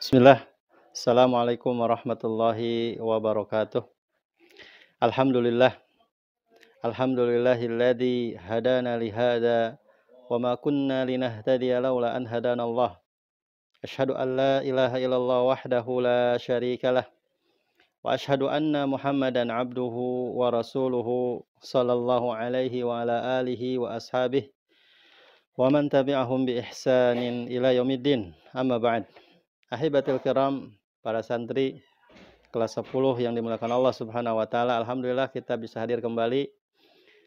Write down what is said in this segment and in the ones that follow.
Bismillah. Assalamualaikum warahmatullahi wabarakatuh. Alhamdulillah. Alhamdulillahilladzi hadana li hadza wa ma kunna linahtadiya laula an hadanallah. Asyhadu an la ilaha illallah wahdahu la syarikalah wa asyhadu anna Muhammadan abduhu wa rasuluhu sallallahu alaihi wa ala alihi wa ashabihi wa man tabi'ahum bi ihsanin ila yaumiddin. Amma ba'd. Ahibatul kiram, para santri kelas 10 yang dimuliakan Allah Subhanahu wa taala. Alhamdulillah kita bisa hadir kembali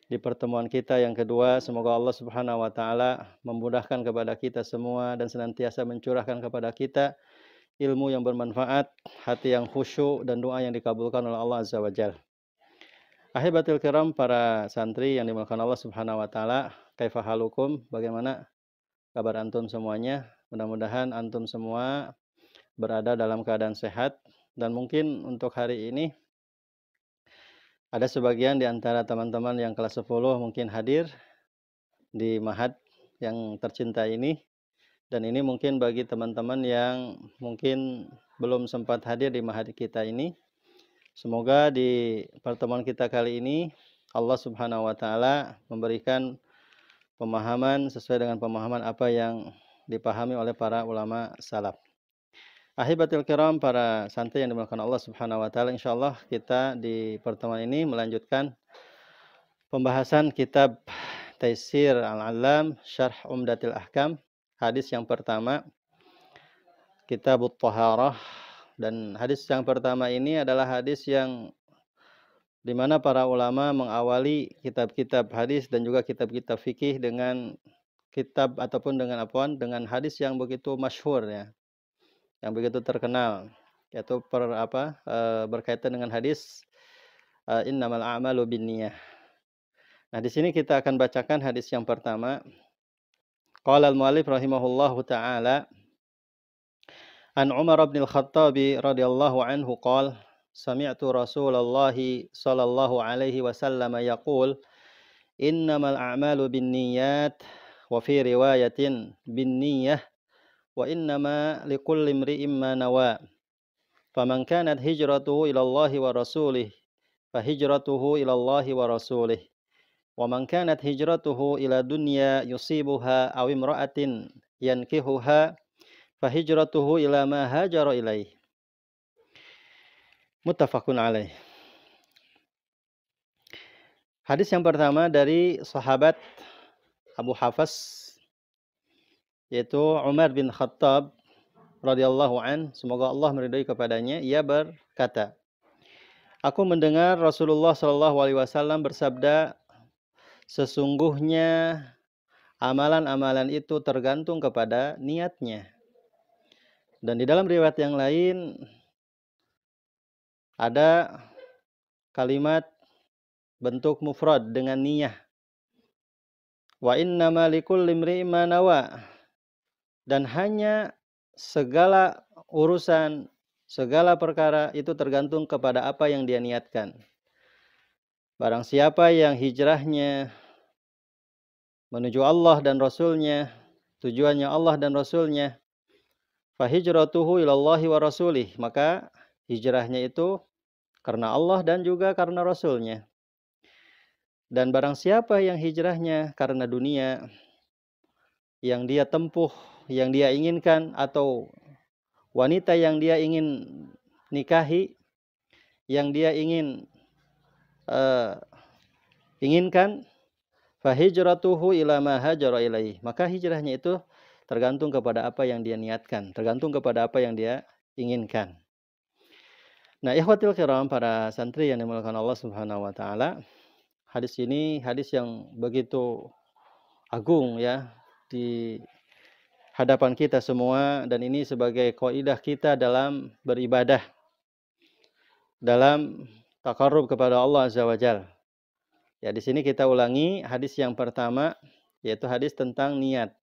di pertemuan kita yang kedua. Semoga Allah Subhanahu wa taala memudahkan kepada kita semua dan senantiasa mencurahkan kepada kita ilmu yang bermanfaat, hati yang khusyuk dan doa yang dikabulkan oleh Allah Azza wa Jalla. Ahibatul kiram, para santri yang dimuliakan Allah Subhanahu wa taala, kaifa halukum? Bagaimana kabar antum semuanya? Mudah-mudahan antum semua berada dalam keadaan sehat. Dan mungkin untuk hari ini ada sebagian di antara teman-teman yang kelas 10 mungkin hadir di Ma'had yang tercinta ini. Dan ini mungkin bagi teman-teman yang mungkin belum sempat hadir di Ma'had kita ini. Semoga di pertemuan kita kali ini Allah Subhanahu wa taala memberikan pemahaman sesuai dengan pemahaman apa yang dipahami oleh para ulama salaf. Ahibatul kiram, para santri yang dimuliakan Allah Subhanahu wa taala, insyaallah kita di pertemuan ini melanjutkan pembahasan kitab Taisir Al-Allam Syarh Umdatil Ahkam, hadis yang pertama, Kitabut Thaharah. Dan hadis yang pertama ini adalah hadis yang di mana para ulama mengawali kitab-kitab hadis dan juga kitab-kitab fikih dengan kitab ataupun dengan hadis yang begitu masyhur ya, yang begitu terkenal, yaitu berkaitan dengan hadis innamal a'malu binniyah. Nah, di sini kita akan bacakan hadis yang pertama. Qala al-mu'allif rahimahullahu taala, an Umar bin Al-Khattab radhiyallahu anhu qala sami'tu Rasulullah sallallahu alaihi wasallam yaqul innamal a'malu binniyat wa fi riwayatin binniyah wa innama likulli imri'in ma nawa. Faman kanat hijratuhu ila Allah wa rasulih fa hijratuhu ila Allah wa rasulih. Wa man kanat hijratuhu ila dunya yusibuha aw imra'atin yankihuha fa hijratuhu ila ma hajara ilaih. Muttafaqun alaih. Hadis yang pertama dari sahabat Abu Hafs, yaitu Umar bin Khattab radhiyallahu an, semoga Allah meridai kepadanya. Ia berkata, aku mendengar Rasulullah sallallahu alaihi wasallam bersabda, sesungguhnya amalan-amalan itu tergantung kepada niatnya. Dan di dalam riwayat yang lain ada kalimat bentuk mufrad dengan niyah. Wa innama likulli imri'in ma nawa. Dan hanya segala urusan, segala perkara itu tergantung kepada apa yang dia niatkan. Barang siapa yang hijrahnya menuju Allah dan Rasulnya, tujuannya Allah dan Rasulnya, fa hijratuhu ilallahi wa rasulih, maka hijrahnya itu karena Allah dan juga karena Rasulnya. Dan barang siapa yang hijrahnya karena dunia yang dia tempuh, yang dia inginkan, atau wanita yang dia ingin nikahi, yang dia inginkan, fa hijratuhu ila ma hajara ilaih, maka hijrahnya itu tergantung kepada apa yang dia niatkan, tergantung kepada apa yang dia inginkan. Nah, ikhwatil kiram, para santri yang dimuliakan Allah Subhanahu wa taala, hadis ini hadis yang begitu agung ya di hadapan kita semua, dan ini sebagai kaidah kita dalam beribadah, dalam taqarrub kepada Allah Azza wa Jalla. Ya, di sini kita ulangi hadis yang pertama, yaitu hadis tentang niat.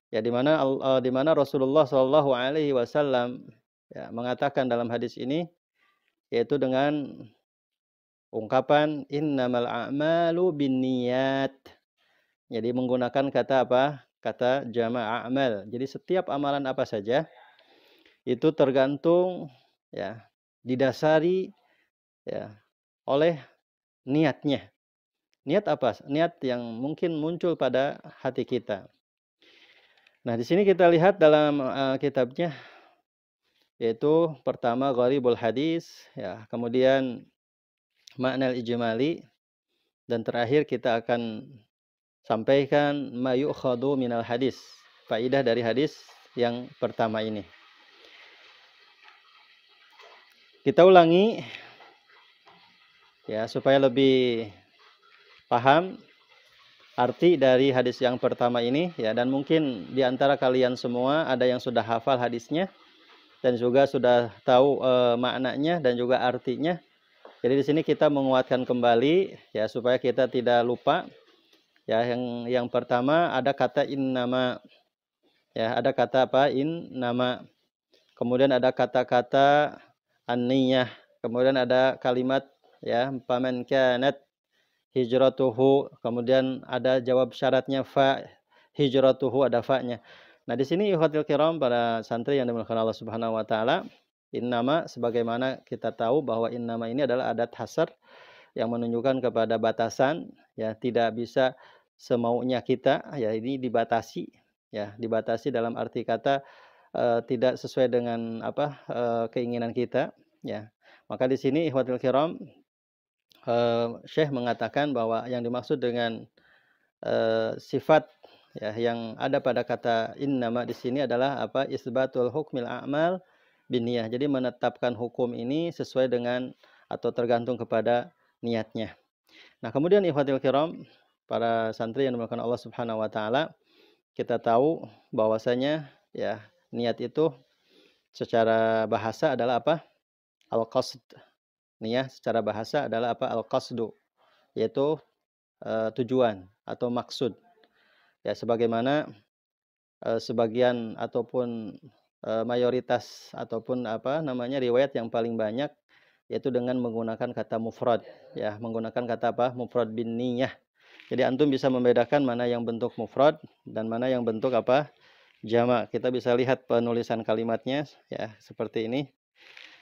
Ya, di mana Rasulullah Shallallahu alaihi wasallam ya mengatakan dalam hadis ini, yaitu dengan ungkapan innamal a'malu binniyat. Jadi menggunakan kata apa? Kata jama' a'mal. Jadi setiap amalan apa saja itu tergantung ya, didasari ya oleh niatnya. Niat apa? Niat yang mungkin muncul pada hati kita. Nah, di sini kita lihat dalam kitabnya, yaitu pertama gharibul hadis, ya, kemudian makna ijmali, dan terakhir kita akan sampaikan ma yu'khadhu minal hadis, faidah dari hadis yang pertama ini. Kita ulangi ya supaya lebih paham arti dari hadis yang pertama ini ya, dan mungkin di antara kalian semua ada yang sudah hafal hadisnya dan juga sudah tahu maknanya dan juga artinya. Jadi di sini kita menguatkan kembali ya supaya kita tidak lupa. Ya, yang pertama ada kata innama. Ya, ada kata apa? Innama. Kemudian ada kata-kata an-niyah. Kemudian ada kalimat ya, faman kanat hijratuhu. Kemudian ada jawab syaratnya fa hijratuhu, ada fa-nya. Nah, di sini ikhwatul kiram para santri yang dimuliakan Allah Subhanahu wa taala, innama sebagaimana kita tahu bahwa innama ini adalah adat hasar yang menunjukkan kepada batasan ya, tidak bisa semaunya kita ya, ini dibatasi ya, dibatasi dalam arti kata tidak sesuai dengan apa keinginan kita ya. Maka di sini ikhwatul kiram Syekh mengatakan bahwa yang dimaksud dengan sifat ya yang ada pada kata innama di sini adalah apa? Isbatul hukmil a'mal binniyah. Jadi menetapkan hukum ini sesuai dengan atau tergantung kepada niatnya. Nah, kemudian ikhwatul kiram para santri yang dimuliakan Allah Subhanahu wa taala, kita tahu bahwasanya ya niat itu secara bahasa adalah apa? Al-qasd. Niat secara bahasa adalah apa? Al-qasdu, yaitu tujuan atau maksud. Ya, sebagaimana sebagian ataupun mayoritas ataupun apa namanya riwayat yang paling banyak yaitu dengan menggunakan kata mufrad ya, menggunakan kata apa? Mufrad bin niyah. Jadi antum bisa membedakan mana yang bentuk mufrad dan mana yang bentuk apa? Jamak. Kita bisa lihat penulisan kalimatnya ya seperti ini.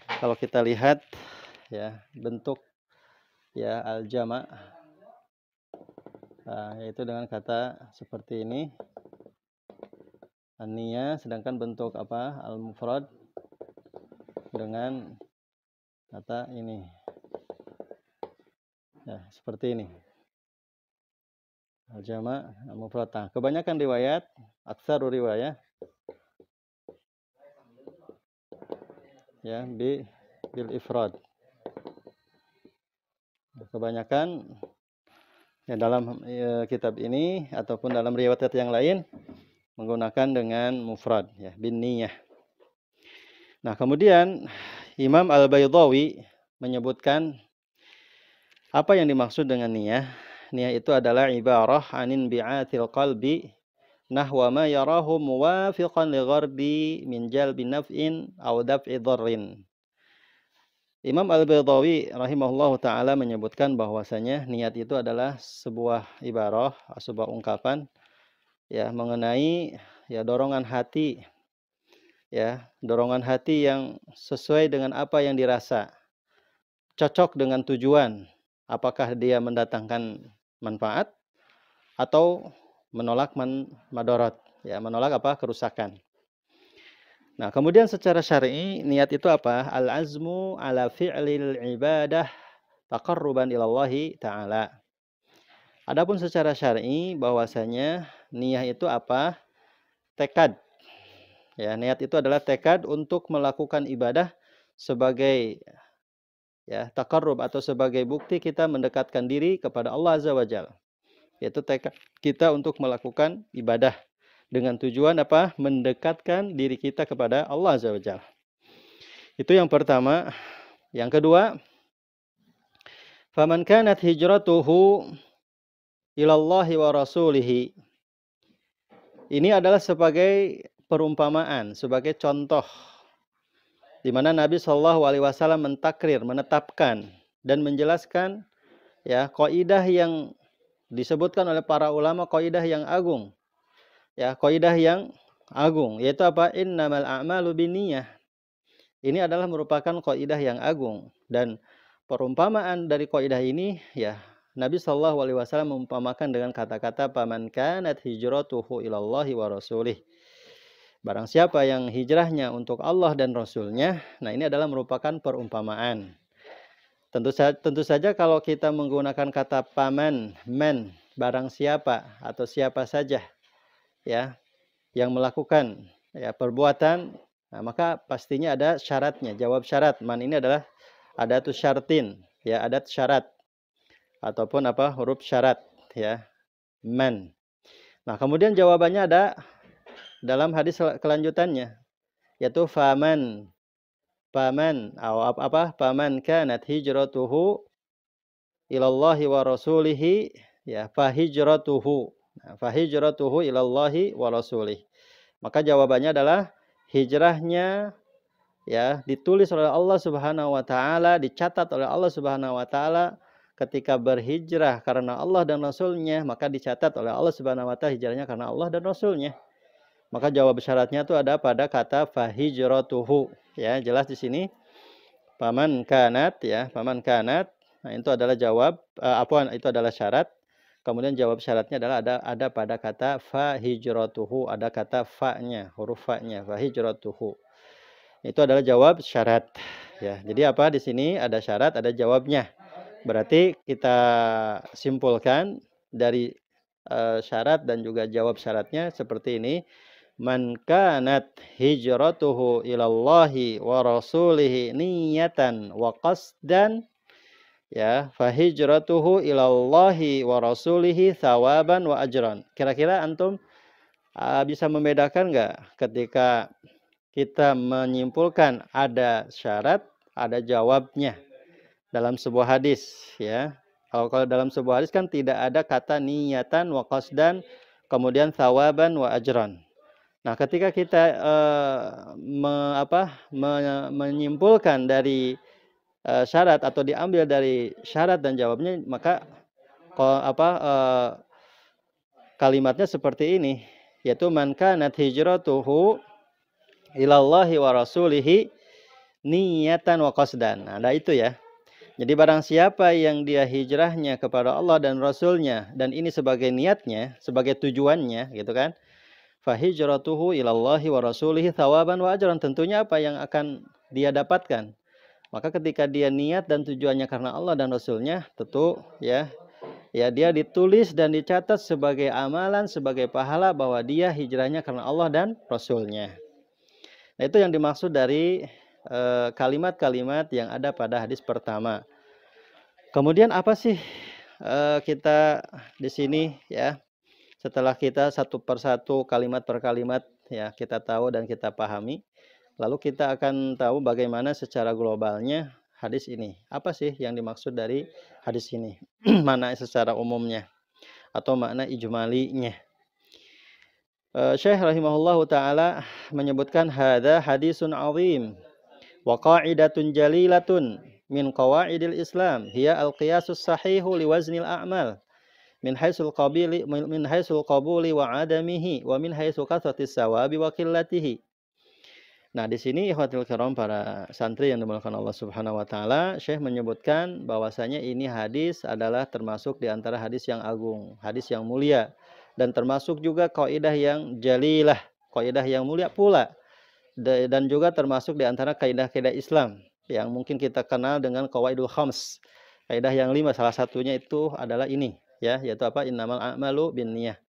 Kalau kita lihat ya bentuk ya al-jamak, nah, yaitu dengan kata seperti ini an-niyah, sedangkan bentuk apa? Al-mufrad dengan kata ini ya seperti ini al-jama' al-mufrad. Kebanyakan riwayat, aktsaru riwayat ya bil ifrad. Kebanyakan ya dalam kitab ini ataupun dalam riwayat yang lain menggunakan dengan mufrad ya, bin niyah. Nah, kemudian Imam Al-Baydhawi menyebutkan apa yang dimaksud dengan niyah. Niyah itu adalah ibarah anin bi'atil qalbi nahwa ma yarahu muwafiqan li ghardi min jalbi naf'in aw daf'i dharrin. Imam Al-Baydhawi rahimahullahu taala menyebutkan bahwasanya niat itu adalah sebuah ibarah, sebuah ungkapan ya mengenai ya dorongan hati ya, dorongan hati yang sesuai dengan apa yang dirasa, cocok dengan tujuan, apakah dia mendatangkan manfaat atau menolak madarat ya, menolak apa? Kerusakan. Nah, kemudian secara syar'i niat itu apa? Al-azmu ala fi'lil ibadah taqarruban ilallahi ta'ala. Adapun secara syar'i bahwasanya niat itu apa? Tekad. Ya, niat itu adalah tekad untuk melakukan ibadah sebagai ya taqarrub atau sebagai bukti kita mendekatkan diri kepada Allah Azza wa Jalla. Yaitu tekad kita untuk melakukan ibadah dengan tujuan apa? Mendekatkan diri kita kepada Allah Azza wa Jalla. Itu yang pertama. Yang kedua, faman kanat hijratuhu ilallahi wa rasulihi. Ini adalah sebagai perumpamaan, sebagai contoh di mana Nabi Shallallahu alaihi wasallam mentakrir, menetapkan dan menjelaskan ya kaidah yang disebutkan oleh para ulama, kaidah yang agung. Ya, kaidah yang agung yaitu apa? Innamal a'malu binniyah. Ini adalah merupakan kaidah yang agung, dan perumpamaan dari kaidah ini ya Nabi Shallallahu alaihi wasallam mengumpamakan dengan kata-kata paman kanat hijratuhu ilallahi wa rasulih. Barang siapa yang hijrahnya untuk Allah dan Rasulnya, nah ini adalah merupakan perumpamaan. Tentu saja kalau kita menggunakan kata paman, men, barang siapa atau siapa saja ya yang melakukan ya perbuatan, nah, maka pastinya ada syaratnya. Jawab syarat. Man ini adalah adatus syartin, ya adat syarat ataupun apa huruf syarat ya. Man. Nah, kemudian jawabannya ada dalam hadis kelanjutannya yaitu faman. Faman apa? Faman kanat hijratuhu ilallahi wa rasulihi ya fahijratuhu. Nah, fahijratuhu ilallahi wa rasulih. Maka jawabannya adalah hijrahnya ya ditulis oleh Allah Subhanahu wa taala, dicatat oleh Allah Subhanahu wa taala ketika berhijrah karena Allah dan Rasulnya, maka dicatat oleh Allah Subhanahu wa taala hijrahnya karena Allah dan Rasulnya. Maka jawab syaratnya itu ada pada kata fahijratuhu. Ya, jelas di sini. Paman kanat ya, paman kanat. Nah, itu adalah jawab itu adalah syarat. Kemudian jawab syaratnya adalah ada pada kata fa hijratuhu, ada kata fa-nya, huruf fa-nya, fa hijratuhu. Itu adalah jawab syarat. Ya, jadi apa di sini ada syarat, ada jawabnya. Berarti kita simpulkan dari syarat dan juga jawab syaratnya seperti ini. Man kanat hijratuhu ilallahi wa rasulihi niyatan wa qasdan ya fahijratuhu ilallahi wa rasulihi thawaban wa ajran. Kira-kira antum bisa membedakan enggak ketika kita menyimpulkan ada syarat, ada jawabnya dalam sebuah hadis ya. Kalau dalam sebuah hadis kan tidak ada kata niyatan wa qasdan kemudian thawaban wa ajran. Nah, ketika kita menyimpulkan dari syarat atau diambil dari syarat dan jawabnya, maka kalimatnya seperti ini, yaitu man kanat hijratuhu ilallahi wa rasulihi niyatan wa qasdan. Nah, ada itu ya. Jadi barang siapa yang dia hijrahnya kepada Allah dan Rasulnya, dan ini sebagai niatnya, sebagai tujuannya, gitu kan? Fahijratuhu ilallahi wa rasulihi thawaban wa ajran. Tentunya apa yang akan dia dapatkan? Maka ketika dia niat dan tujuannya karena Allah dan Rasulnya, tentu ya dia ditulis dan dicatat sebagai amalan, sebagai pahala bahwa dia hijrahnya karena Allah dan Rasulnya. Nah, itu yang dimaksud dari kalimat-kalimat yang ada pada hadis pertama. Kemudian apa sih kita di sini ya? Setelah kita satu persatu kalimat per kalimat ya kita tahu dan kita pahami, lalu kita akan tahu bagaimana secara globalnya hadis ini. Apa sih yang dimaksud dari hadis ini? Mana secara umumnya atau makna ijmalinya. Syekh rahimahullahu taala menyebutkan hadza hadisun azim wa qa'idatun jalilatun min qawaidil Islam hiya al-qiyasus sahihu liwaznil a'mal. Min haisul qabuli wa adamihi wa min haisu kathratis sawabi wa qillatihi. Nah, di sini ikhwatul kiram para santri yang dimuliakan Allah Subhanahu wa taala, Syekh menyebutkan bahwasanya ini hadis adalah termasuk di antara hadis yang agung, hadis yang mulia dan termasuk juga kaidah yang jalilah, kaidah yang mulia pula. Dan juga termasuk di antara kaidah-kaidah Islam yang mungkin kita kenal dengan qawaidul khams. Kaidah yang 5 salah satunya itu adalah ini. Ya, yaitu apa? Innamal a'malu binniyah.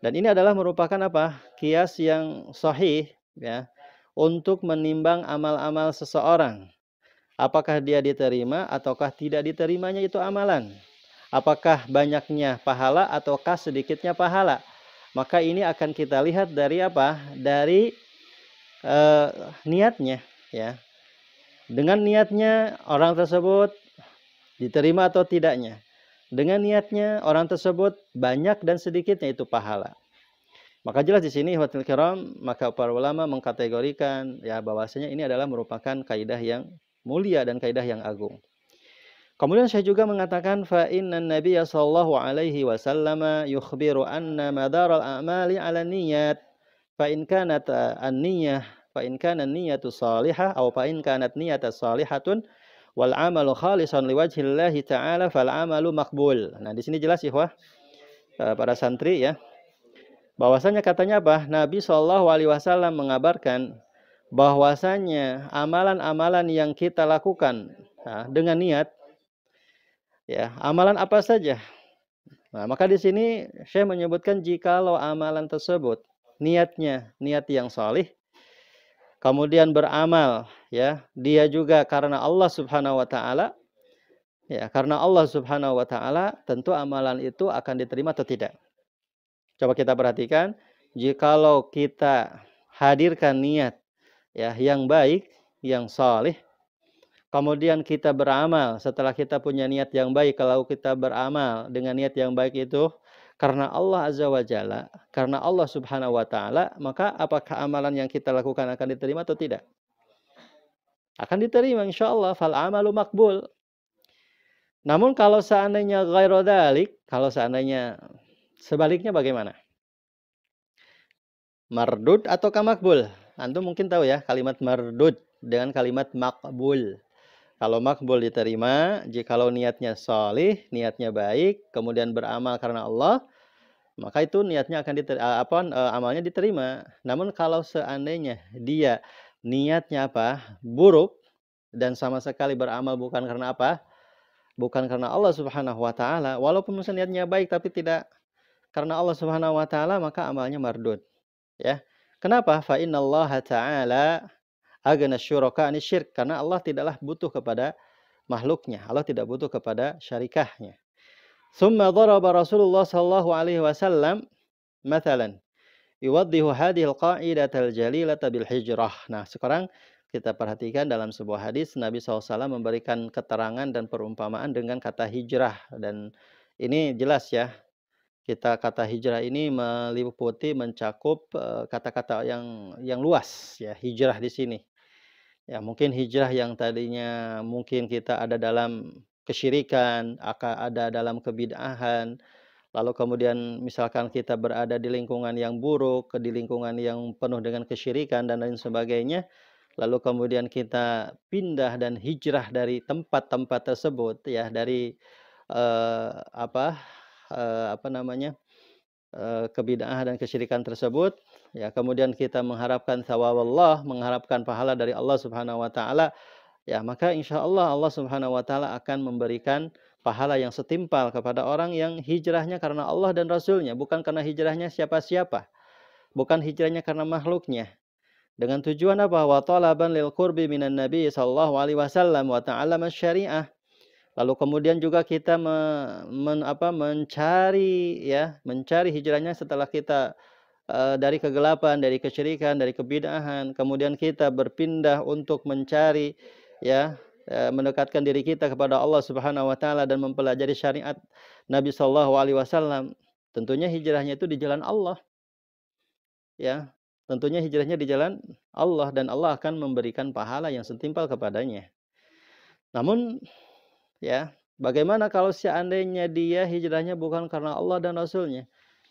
Dan ini adalah merupakan apa? Qiyas yang sahih ya untuk menimbang amal-amal seseorang. Apakah dia diterima ataukah tidak diterimanya itu amalan? Apakah banyaknya pahala ataukah sedikitnya pahala? Maka ini akan kita lihat dari apa? Dari niatnya ya. Dengan niatnya orang tersebut diterima atau tidaknya. Dengan niatnya orang tersebut banyak dan sedikitnya itu pahala. Maka jelas di sini ikhwatul kiram, maka para ulama mengkategorikan ya bahwasanya ini adalah merupakan kaidah yang mulia dan kaidah yang agung. Kemudian saya juga mengatakan fa innan nabiyya sallallahu alaihi wasallam yukhbiru anna madaral a'mali 'ala niyyat fa in kanat an-niyyah fa in kana niyatu shalihah aw fa in kanat niyata shalihatun wal amalu khalisan liwajhillahi ta'ala fal amalu maqbul. Nah, di sini jelas ikhwah, para santri ya. Bahwasanya katanya apa? Nabi Shallallahu alaihi wasallam mengabarkan bahwasanya amalan-amalan yang kita lakukan dengan niat, ya, amalan apa saja. Nah, maka di sini saya menyebutkan jikalau amalan tersebut niatnya niat yang salih, kemudian beramal, ya, dia juga karena Allah Subhanahu wa taala, ya, karena Allah Subhanahu wa taala, tentu amalan itu akan diterima atau tidak. Coba kita perhatikan, jikalau kita hadirkan niat, ya, yang baik, yang salih, kemudian kita beramal setelah kita punya niat yang baik. Kalau kita beramal dengan niat yang baik itu karena Allah Azza wa Jalla, karena Allah Subhanahu wa taala, maka apakah amalan yang kita lakukan akan diterima atau tidak? Akan diterima insyaallah, fal amalu maqbul. Namun kalau seandainya ghairu dzalik, kalau seandainya sebaliknya bagaimana? Mardud atau makbul? Antum mungkin tahu ya kalimat mardud dengan kalimat makbul. Kalau makbul diterima, jikalau niatnya salih, niatnya baik, kemudian beramal karena Allah, maka itu niatnya akan amalnya diterima. Namun kalau seandainya dia niatnya buruk dan sama sekali beramal bukan karena bukan karena Allah Subhanahu wa taala, walaupun niatnya baik tapi tidak karena Allah Subhanahu wa taala, maka amalnya mardud, ya. Kenapa? Fa innallaha ta'ala aghna syuraka anisyirk, karena Allah tidaklah butuh kepada makhluknya. Allah tidak butuh kepada syarikahnya. Tsumma daraba Rasulullah sallallahu alaihi wasallam mathalan yuwaddihu hadhihi al-qa'idatal jalilata bil hijrah. Nah, sekarang kita perhatikan dalam sebuah hadis Nabi SAW memberikan keterangan dan perumpamaan dengan kata hijrah, dan ini jelas ya. Kata hijrah ini meliputi, mencakup kata-kata yang luas ya, hijrah di sini. Ya, mungkin hijrah yang tadinya mungkin kita ada dalam kesyirikan, ada dalam kebid'ahan, lalu kemudian misalkan kita berada di lingkungan yang buruk, di lingkungan yang penuh dengan kesyirikan dan lain sebagainya, lalu kemudian kita pindah dan hijrah dari tempat-tempat tersebut, ya, dari eh, apa apa namanya, kebid'ahan dan kesyirikan tersebut, ya, kemudian kita mengharapkan thawab Allah, mengharapkan pahala dari Allah Subhanahu wa taala, ya, maka insyaallah Allah Subhanahu wa taala akan memberikan pahala yang setimpal kepada orang yang hijrahnya karena Allah dan Rasulnya, bukan karena hijrahnya siapa-siapa, bukan hijrahnya karena makhluknya. Dengan tujuan apa? Wa talaban lil qurbi minan nabi sallallahu alaihi wasallam wa ta'allama syariah. Lalu kemudian juga kita mencari, ya, mencari hijrahnya setelah kita dari kegelapan, dari kesyirikan, dari kebid'ahan, kemudian kita berpindah untuk mencari, ya, mendekatkan diri kita kepada Allah Subhanahu wa taala dan mempelajari syariat Nabi sallallahu alaihi wasallam. Tentunya hijrahnya itu di jalan Allah, ya. Tentunya hijrahnya di jalan Allah dan Allah akan memberikan pahala yang setimpal kepadanya. Namun, ya, bagaimana kalau seandainya dia hijrahnya bukan karena Allah dan Rasulnya?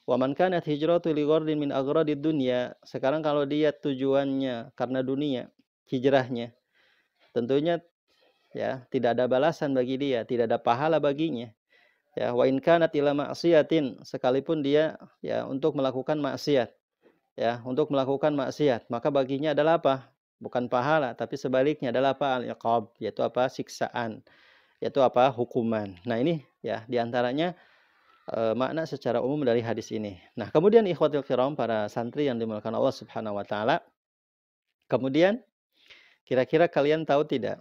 Wa man kanat hijratu li ghardin min agradid dunya. Sekarang kalau dia tujuannya karena dunia, hijrahnya, tentunya, ya, tidak ada balasan bagi dia, tidak ada pahala baginya. Ya, wa in kanat ila ma'siyatin, sekalipun dia, ya, untuk melakukan maksiat, ya, untuk melakukan maksiat, maka baginya adalah apa? Bukan pahala, tapi sebaliknya adalah apa? Al-iqab, yaitu apa? Siksaan, yaitu apa? Hukuman. Nah, ini ya diantaranya makna secara umum dari hadis ini. Nah, kemudian ikhwatul kiram, para santri yang dimuliakan Allah Subhanahu wa taala, kemudian kira-kira kalian tahu tidak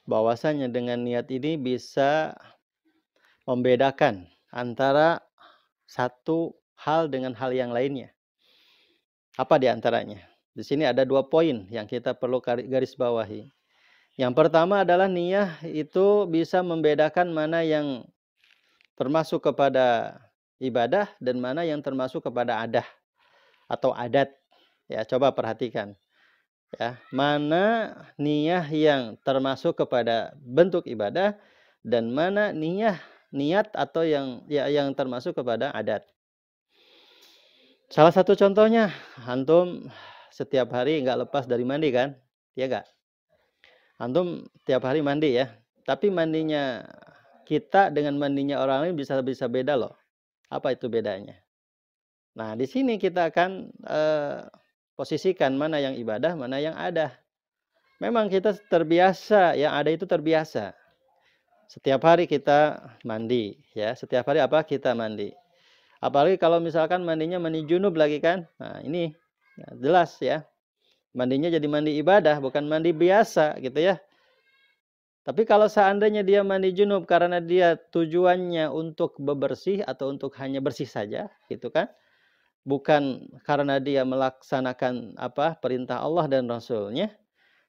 bahwasanya dengan niat ini bisa membedakan antara satu hal dengan hal yang lainnya? Apa di antaranya? Di sini ada 2 poin yang kita perlu garis bawahi. Yang pertama adalah niyah itu bisa membedakan mana yang termasuk kepada ibadah dan mana yang termasuk kepada adah atau adat. Ya, coba perhatikan. Ya, mana niyah yang termasuk kepada bentuk ibadah dan mana niat atau yang termasuk kepada adat. Salah satu contohnya, antum setiap hari nggak lepas dari mandi kan? Ya nggak? Antum tiap hari mandi ya. Tapi mandinya kita dengan mandinya orang lain bisa bisa beda loh. Apa itu bedanya? Nah, di sini kita akan posisikan mana yang ibadah, mana yang ada. Memang kita terbiasa, yang ada itu terbiasa. Setiap hari kita mandi, ya. Setiap hari apa? Kita mandi. Apalagi kalau misalkan mandinya mandi junub lagi kan? Nah, ini ya, jelas ya. Mandinya jadi mandi ibadah, bukan mandi biasa gitu ya. Tapi kalau seandainya dia mandi junub karena dia tujuannya untuk bebersih atau untuk hanya bersih saja, gitu kan? Bukan karena dia melaksanakan apa perintah Allah dan Rasulnya,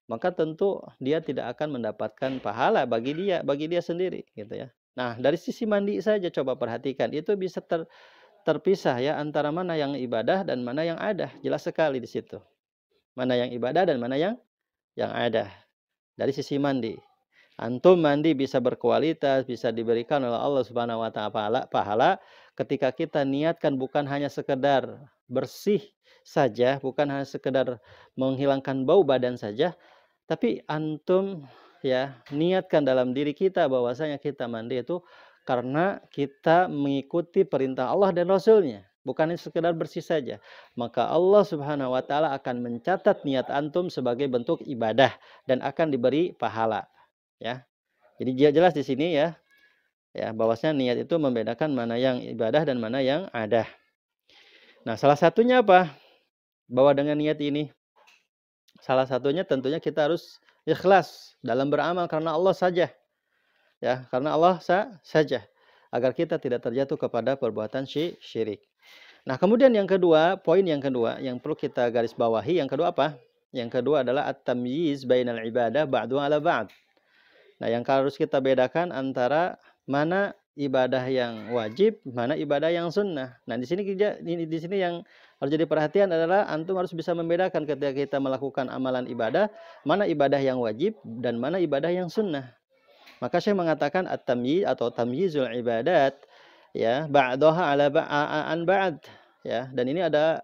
maka tentu dia tidak akan mendapatkan pahala bagi dia sendiri, gitu ya. Nah, dari sisi mandi saja coba perhatikan, itu bisa terpisah ya antara mana yang ibadah dan mana yang ada. Jelas sekali di situ. Mana yang ibadah dan mana yang ada. Dari sisi mandi. Antum mandi bisa berkualitas, bisa diberikan oleh Allah Subhanahu wa taala pahala ketika kita niatkan bukan hanya sekedar bersih saja, bukan hanya sekedar menghilangkan bau badan saja, tapi antum ya niatkan dalam diri kita bahwasanya kita mandi itu karena kita mengikuti perintah Allah dan Rasulnya, bukan hanya sekedar bersih saja. Maka Allah Subhanahu wa taala akan mencatat niat antum sebagai bentuk ibadah dan akan diberi pahala. Ya, jadi dia jelas di sini ya, ya bahwasanya niat itu membedakan mana yang ibadah dan mana yang ada. Nah, salah satunya apa? Bahwa dengan niat ini, salah satunya tentunya kita harus ikhlas dalam beramal karena Allah saja, ya karena Allah saja, agar kita tidak terjatuh kepada perbuatan syirik. Nah, kemudian yang kedua, poin yang kedua yang perlu kita garis bawahi, yang kedua apa? Yang kedua adalah at-tamyiz bainal ibadah ba'du ala ba'd. Nah, yang harus kita bedakan antara mana ibadah yang wajib, mana ibadah yang sunnah. Nah, di sini yang harus jadi perhatian adalah antum harus bisa membedakan ketika kita melakukan amalan ibadah, mana ibadah yang wajib dan mana ibadah yang sunnah. Maka saya mengatakan at-tamyiz atau tamyizul ibadat ya, ba'daha ala an ba'd ya. Dan ini ada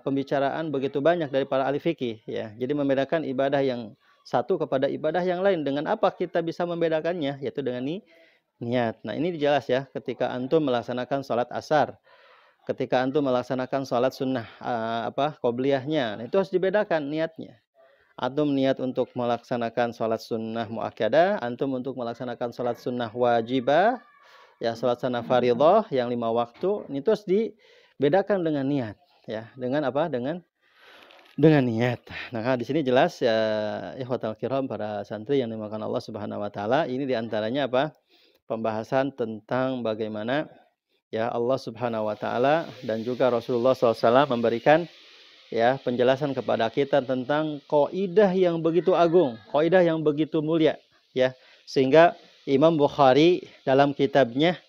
pembicaraan begitu banyak dari para ahli fikih ya. Jadi membedakan ibadah yang satu kepada ibadah yang lain. Dengan apa kita bisa membedakannya? Yaitu dengan niat. Nah, ini jelas ya ketika antum melaksanakan sholat asar, ketika antum melaksanakan sholat sunnah qobliyahnya, itu harus dibedakan niatnya. Antum niat untuk melaksanakan sholat sunnah muakkadah, antum untuk melaksanakan sholat sunnah wajibah, ya sholat sunnah fardhah yang 5 waktu, itu harus dibedakan dengan niat, ya dengan apa? Dengan niat. Nah, di sini jelas ya ikhwatal kiram para santri yang dimakan Allah Subhanahu wa taala, ini diantaranya apa? Pembahasan tentang bagaimana ya Allah Subhanahu wa taala dan juga Rasulullah SAW memberikan ya penjelasan kepada kita tentang kaidah yang begitu agung, kaidah yang begitu mulia ya. Sehingga Imam Bukhari dalam kitabnya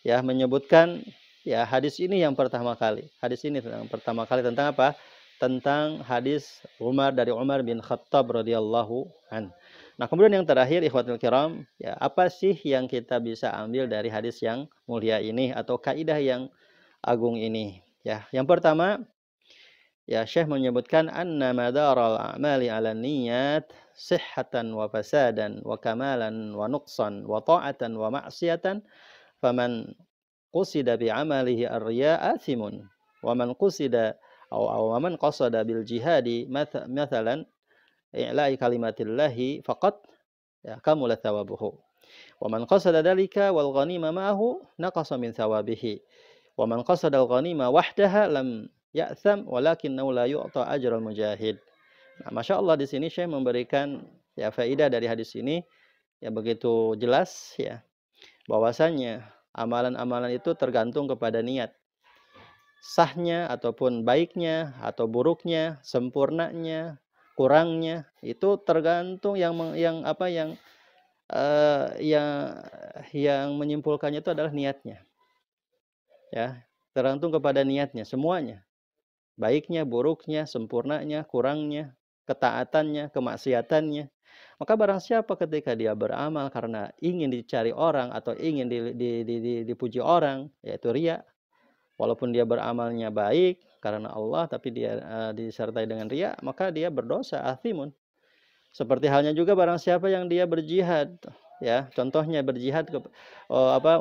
ya menyebutkan ya hadis ini yang pertama kali. Hadis ini yang pertama kali tentang apa? Tentang hadis dari Umar bin Khattab radhiyallahu an. Nah, kemudian yang terakhir ikhwatul kiram, ya apa sih yang kita bisa ambil dari hadis yang mulia ini atau kaidah yang agung ini? Ya, yang pertama ya Syekh menyebutkan anna madaral a'mali 'ala niyyat sihhatan wa fasadan wa kamalan wa nuqsan wa ta'atan wa ma'siyatan faman qusida bi 'amalihi ar-riya' athimun wa man qusida aw man qasada bil jihadi mathalan i'la'i kalimatillahi faqat ya kamula thawabuhu wa man qasada dalika wal ghanima ma'ahu naqasa min thawabihi wa man qasada al ghanima wahdaha lam ya'tham walakinnahu la yu'ta ajral mujahid. Nah, Masya Allah di sini Syekh memberikan ya faedah dari hadis ini ya begitu jelas ya bahwasanya amalan-amalan itu tergantung kepada niat. Sahnya ataupun baiknya atau buruknya, sempurnanya, kurangnya itu tergantung eh, yang yang menyimpulkannya itu adalah niatnya. Ya, tergantung kepada niatnya semuanya. Baiknya, buruknya, sempurnanya, kurangnya, ketaatannya, kemaksiatannya. Maka barang siapa ketika dia beramal karena ingin dicari orang atau ingin dipuji orang, yaitu riya, Walaupun dia beramalnya baik karena Allah, tapi dia disertai dengan riya, maka dia berdosa, athimun. Seperti halnya juga barang siapa yang dia berjihad, ya, contohnya berjihad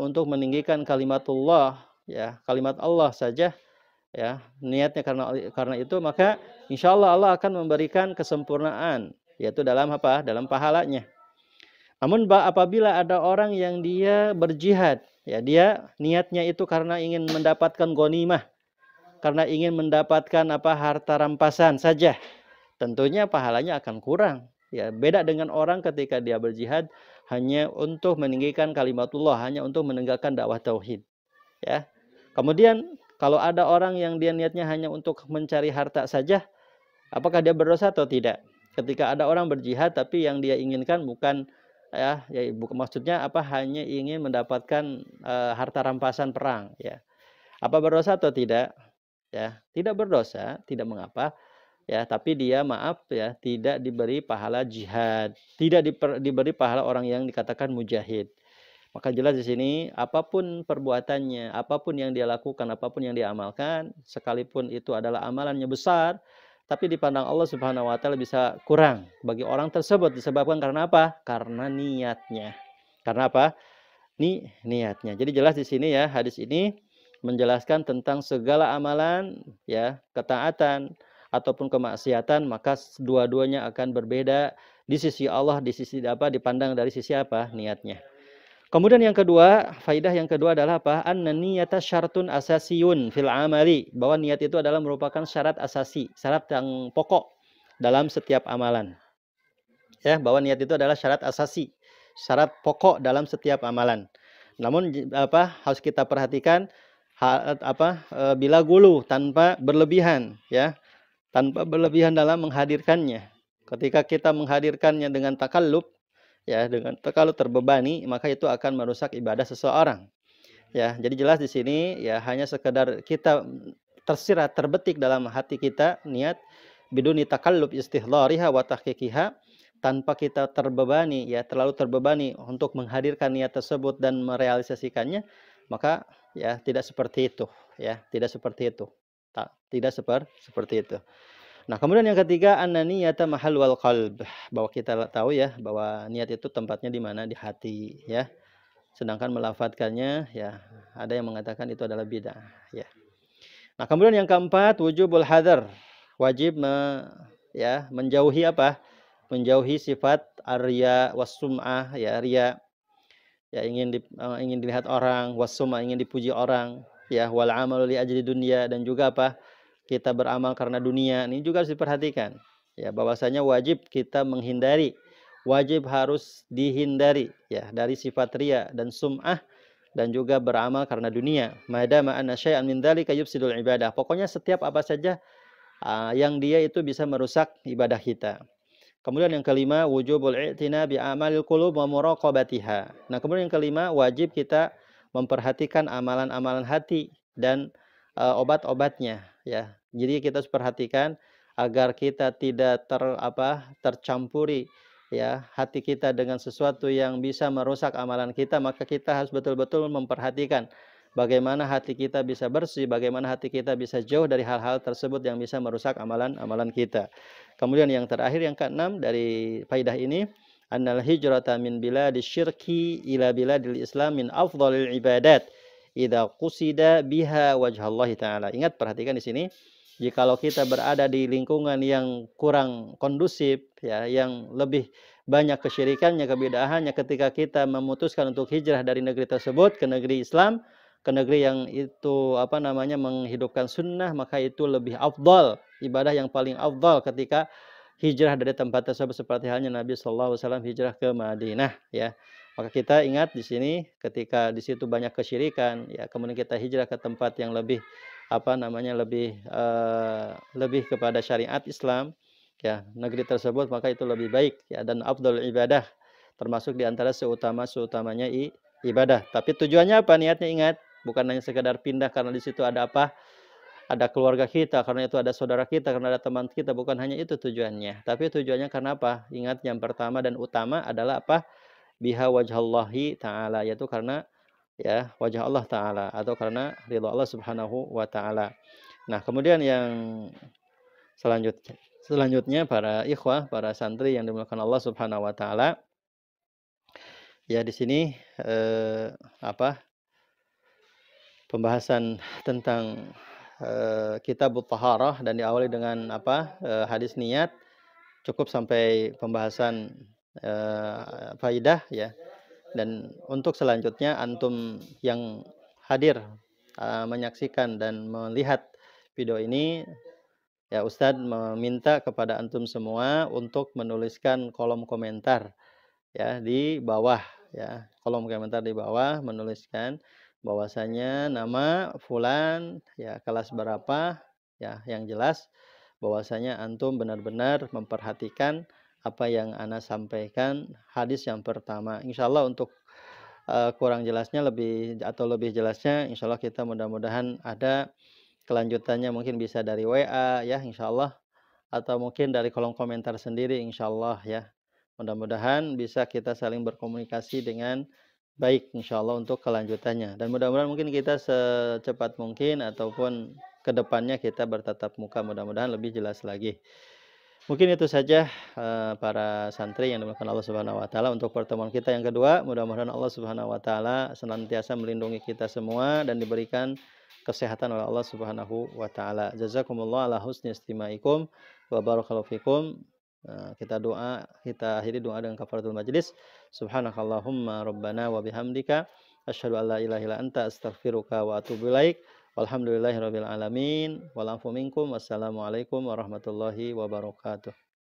untuk meninggikan kalimatullah, ya, kalimat Allah saja, ya, niatnya karena itu, maka insya Allah Allah akan memberikan kesempurnaan, yaitu dalam apa? Dalam pahalanya. Namun apabila ada orang yang dia berjihad, ya, dia niatnya itu karena ingin mendapatkan ghanimah, karena ingin mendapatkan harta rampasan saja, tentunya pahalanya akan kurang. Ya, beda dengan orang ketika dia berjihad hanya untuk meninggikan kalimatullah, hanya untuk menegakkan dakwah tauhid, ya. Kemudian kalau ada orang yang dia niatnya hanya untuk mencari harta saja, apakah dia berdosa atau tidak? Ketika ada orang berjihad tapi yang dia inginkan bukan bukan, maksudnya hanya ingin mendapatkan harta rampasan perang, ya. Apa berdosa atau tidak? Ya, tidak berdosa, tidak mengapa, ya, tapi dia maaf, ya, tidak diberi pahala jihad, tidak diberi pahala orang yang dikatakan mujahid. Maka jelas di sini apapun perbuatannya, apapun yang dia lakukan, apapun yang dia amalkan, sekalipun itu adalah amalannya besar, tapi dipandang Allah Subhanahu wa taala bisa kurang bagi orang tersebut, disebabkan karena apa? Karena niatnya. Karena apa? Niatnya. Jadi jelas di sini, ya, hadis ini menjelaskan tentang segala amalan, ya, ketaatan ataupun kemaksiatan, maka dua-duanya akan berbeda di sisi Allah, di sisi dipandang dari sisi niatnya. Kemudian yang kedua, faidah yang kedua adalah Anna niyata syartun asasiyun fil amali. Bahwa niat itu adalah merupakan syarat asasi, syarat yang pokok dalam setiap amalan. Ya, bahwa niat itu adalah syarat asasi, syarat pokok dalam setiap amalan. Namun harus kita perhatikan bila gulu, tanpa berlebihan, ya. Tanpa berlebihan dalam menghadirkannya. Ketika kita menghadirkannya dengan takallub, ya, dengan kalau terbebani, maka itu akan merusak ibadah seseorang. Ya, jadi jelas di sini, ya, hanya sekedar kita tersirat, terbetik dalam hati kita niat biduni takallub istihdhariha wa tahqiqiha, tanpa kita terbebani, ya, terlalu terbebani untuk menghadirkan niat tersebut dan merealisasikannya, maka, ya, tidak seperti itu, ya, tidak seperti itu. Tidak seperti itu. Nah, kemudian yang ketiga, an-niyata mahallul qalb, bahwa kita tahu, ya, bahwa niat itu tempatnya di mana? Di hati, ya. Sedangkan melafadzkannya, ya, ada yang mengatakan itu adalah bid'ah, ya. Nah, kemudian yang keempat, wujubul hadar, wajib menjauhi menjauhi sifat ar-riya was-sum'ah, ya, riya, ya, ingin dilihat orang, was-sum'ah, ingin dipuji orang, ya, wal amalu li ajli dunya, dan juga kita beramal karena dunia. Ini juga harus diperhatikan, ya, bahwasanya wajib kita menghindari, wajib harus dihindari, ya, dari sifat riya dan sum'ah, dan juga beramal karena dunia. Madama anna syai'an min dzalika yufsidul ibadah. Pokoknya setiap apa saja yang dia itu bisa merusak ibadah kita. Kemudian yang kelima, wujubul i'tina bi amalil qulub wa muraqabatiha. Nah, kemudian yang kelima, wajib kita memperhatikan amalan-amalan hati dan obat-obatnya, ya. Jadi kita harus perhatikan agar kita tidak tercampuri, ya, hati kita dengan sesuatu yang bisa merusak amalan kita, maka kita harus betul-betul memperhatikan bagaimana hati kita bisa bersih, bagaimana hati kita bisa jauh dari hal-hal tersebut yang bisa merusak amalan-amalan kita. Kemudian yang terakhir, yang keenam dari faidah ini, annal hijrata min biladisy syirki ila biladil islam min afdhalil ibadat idza qusida biha wajhallahi taala. Ingat, perhatikan di sini, jikalau kita berada di lingkungan yang kurang kondusif, ya, yang lebih banyak kesyirikannya, kebid'ahannya, ketika kita memutuskan untuk hijrah dari negeri tersebut ke negeri Islam, ke negeri yang itu menghidupkan sunnah, maka itu lebih afdal, ibadah yang paling afdal ketika hijrah dari tempat tersebut, seperti halnya Nabi sallallahu alaihi wasallam hijrah ke Madinah, ya. Maka kita ingat di sini, ketika di situ banyak kesyirikan, ya, kemudian kita hijrah ke tempat yang lebih lebih kepada syariat Islam, ya, negeri tersebut, maka itu lebih baik, ya, dan afdal ibadah, termasuk di antara seutamanya ibadah. Tapi tujuannya apa? Niatnya, ingat, bukan hanya sekedar pindah karena di situ ada ada keluarga kita, karena itu ada saudara kita, karena ada teman kita, bukan hanya itu tujuannya. Tapi tujuannya karena apa? Ingat, yang pertama dan utama adalah biha wajhallahi ta'ala, yaitu karena, ya wajah Allah taala atau karena ridha Allah Subhanahu wa taala. Nah, kemudian yang selanjutnya para ikhwah, para santri yang dimuliakan Allah Subhanahu wa taala, ya di sini apa pembahasan tentang Kitabut Taharah dan diawali dengan hadis niat cukup sampai pembahasan faidah ya. Dan untuk selanjutnya antum yang hadir menyaksikan dan melihat video ini, ya Ustadz meminta kepada antum semua untuk menuliskan kolom komentar ya di bawah ya. Kolom komentar di bawah menuliskan bahwasanya nama fulan ya kelas berapa ya, yang jelas bahwasanya antum benar-benar memperhatikan apa yang ana sampaikan hadis yang pertama. Insyaallah untuk kurang jelasnya lebih jelasnya insyaallah kita mudah-mudahan ada kelanjutannya, mungkin bisa dari WA ya insyaallah, atau mungkin dari kolom komentar sendiri insyaallah ya. Mudah-mudahan bisa kita saling berkomunikasi dengan baik insyaallah untuk kelanjutannya, dan mudah-mudahan mungkin kita secepat mungkin ataupun kedepannya kita bertatap muka, mudah-mudahan lebih jelas lagi. Mungkin itu saja para santri yang dimuliakan Allah Subhanahu wa taala untuk pertemuan kita yang kedua. Mudah-mudahan Allah Subhanahu wa taala senantiasa melindungi kita semua dan diberikan kesehatan oleh Allah Subhanahu wa taala. Jazakumullah ala husni istimaikum wa barakallahu fikum. Kita akhiri doa dengan kafaratul majlis. Subhanakallahumma rabbana wa bihamdika asyhadu an la ilaha illa anta astaghfiruka wa atubu ilaik. Walhamdulillahirabbil alamin. Wal afu minkum. Wassalamualaikum warahmatullahi wabarakatuh.